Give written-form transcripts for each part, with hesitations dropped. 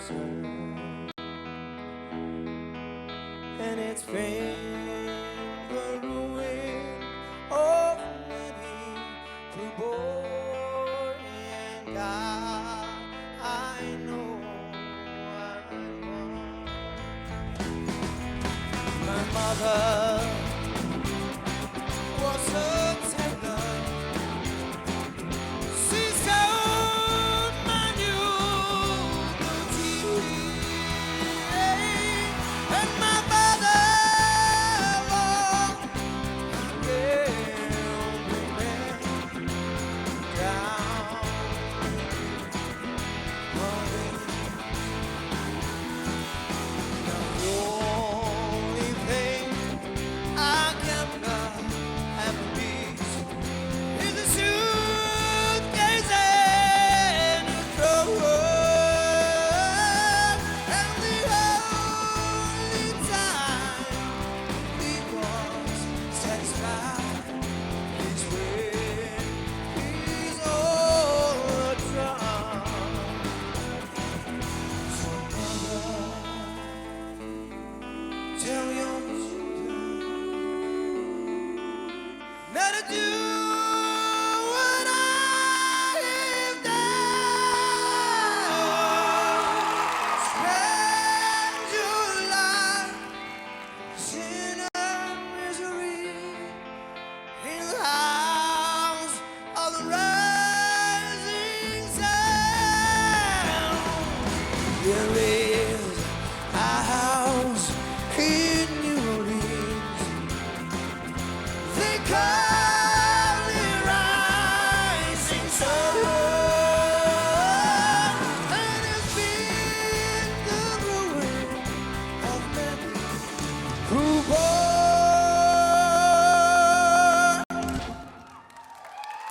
desert, and it's framed the ruin of many who bore and died. I know I want. My mother was a tender. She sewed my new booty, and my father walked railway down. Now the only thing I can have a piece is a suitcase and a drawer, and the only time he was satisfied is when he's all drunk. So mother, tell your not to do what I have done. Spend your life in a misery in the house of the rising sun. There is a house in New Orleans. They call it rising sun, and it's been the ruin of many who bore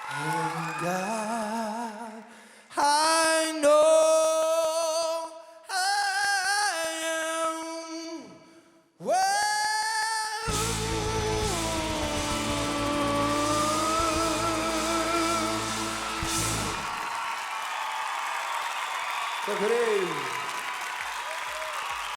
and died. I know I am well. Tocarei.